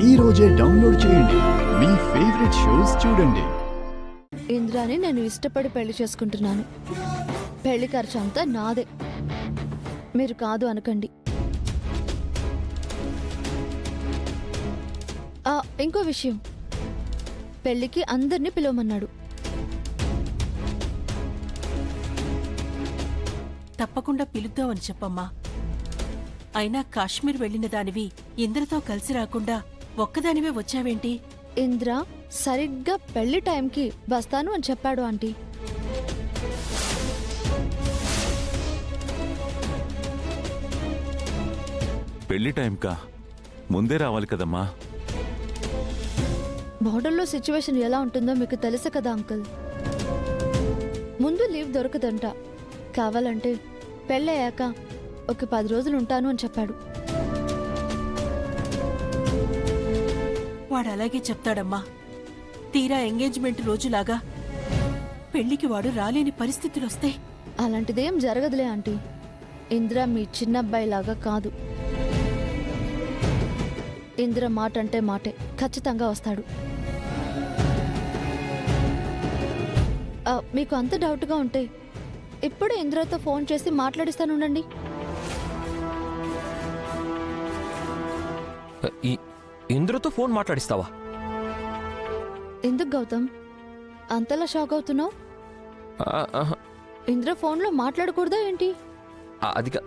ఈ రోజే డౌన్లోడ్ చేయండి. మీ ఫేవరెట్ షోస్ చూడండి. ఇంద్రాని నేను ఇష్టపడి పెళ్లి చేసుకుంటున్నాను. పెళ్లి ఖర్చు అంతా నాదే, మీరు కాదు అనకండి. ఇంకో విషయం, పెళ్లికి అందరినీ పిలవమన్నాడు. తప్పకుండా పిలుద్దామని చెప్పమ్మా. అయినా కాశ్మీర్ వెళ్లిన దానివి ఇంద్రతో కలిసి రాకుండా ఒక్కదానివే వచ్చావేంటి? ఇంద్ర సరిగ్గా పెళ్లి టైంకి వస్తాను అని చెప్పాడు ఆంటీ. పెళ్లి టైంకా? ముందే రావాలి కదమ్మా. బోర్డర్లో సిచ్యువేషన్ ఎలా ఉంటుందో మీకు తెలుసు కదా అంకుల్. ముందు లీవ్ దొరకదంట. కావాలంటే పెళ్ళయ్యాక ఒక 10 రోజులు ఉంటాను అని చెప్పాడు. వాడు అలాగే చెప్తాడమ్మా. తీరా ఎంగేజ్మెంట్ రోజులాగా పెళ్లికి వాడు రాలేని పరిస్థితులొస్తే? అలాంటిదేం జరగదులే ఆంటీ. ఇంద్ర మీ చిన్నబ్బాయిలాగా కాదు. ఇంద్ర మాట అంటే మాటే, ఖచ్చితంగా వస్తాడు. మీకు అంత డౌట్గా ఉంటే ఇప్పుడే ఇంద్రతో ఫోన్ చేసి మాట్లాడిస్తానుండండి. ఇంద్రతో ఫోన్ మాట్లాడిస్తావా? ఎందుకు గౌతమ్ అంతలా షాక్ అవుతున్నావు? ఇంద్ర ఫోన్లో మాట్లాడకూడదా ఏంటి? అదిగా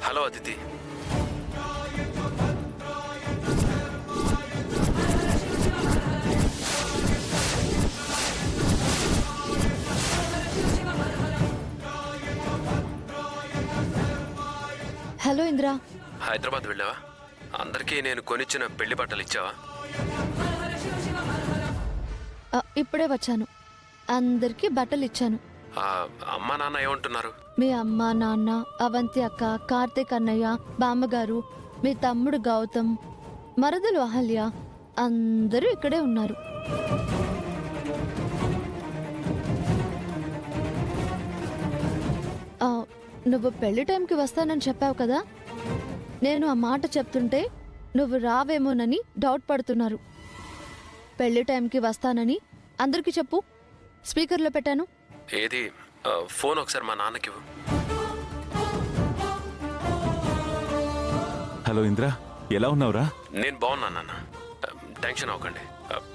హలో అదితి. హలో ఇంద్ర. హైదరాబాద్ వెళ్ళావా? అందరికీ నేను కొనిచ్చిన పెళ్లి బట్టలు ఇచ్చావా? ఇప్పుడే వచ్చాను. అందరికీ బట్టలు ఇచ్చాను. అమ్మా నాన్న ఏమంటున్నారు? మీ అమ్మ నాన్న, అవంతి అక్క, కార్తీక్ అన్నయ్య, బామ్మగారు, మీ తమ్ముడు గౌతమ్, మరదలు అహల్య అందరూ ఇక్కడే ఉన్నారు. నువ్వు పెళ్లి టైంకి వస్తానని చెప్పావు కదా. నేను ఆ మాట చెప్తుంటే నువ్వు రావేమోనని డౌట్ పడుతున్నారు. పెళ్లి టైంకి వస్తానని అందరికీ చెప్పు. స్పీకర్లో పెట్టాను. ఏది? ఫోన్ ఒకసారి మా నాన్నకి. హలో ఇంద్ర, ఎలా ఉన్నావురా? నేను బాగున్నాను నాన్న, టెన్షన్ అవ్వకండి.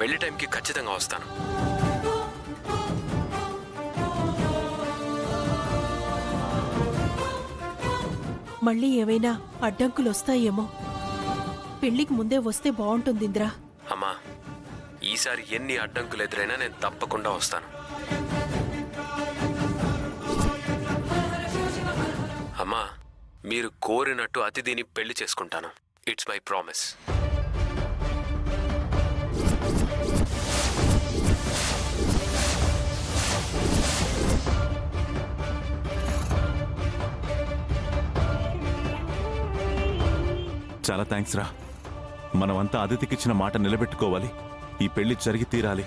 పెళ్లి టైంకి ఖచ్చితంగా వస్తాను. మళ్ళీ ఏవైనా అడ్డంకులొస్తాయేమో. పెళ్లికి ముందే వస్తే బాగుంటుంది ఇంద్రా. అమ్మా, ఈసారి ఎన్ని అడ్డంకులు ఎదురైనా నేను తప్పకుండా వస్తాను. అమ్మా, మీరు కోరినట్టు అతిథిని పెళ్లి చేసుకుంటాను. It's my promise. చాలా థ్యాంక్స్ రా. మనమంతా అతిథికిచ్చిన మాట నిలబెట్టుకోవాలి. ఈ పెళ్లి జరిగి తీరాలి.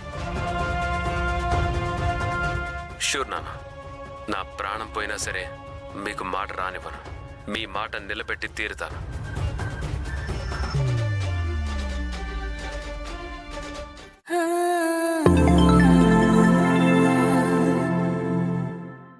షూర్ నాన్న, నా ప్రాణం పోయినా సరే మీకు మాట రానివ్వను. మీ మాట నిలబెట్టి తీరుతాను.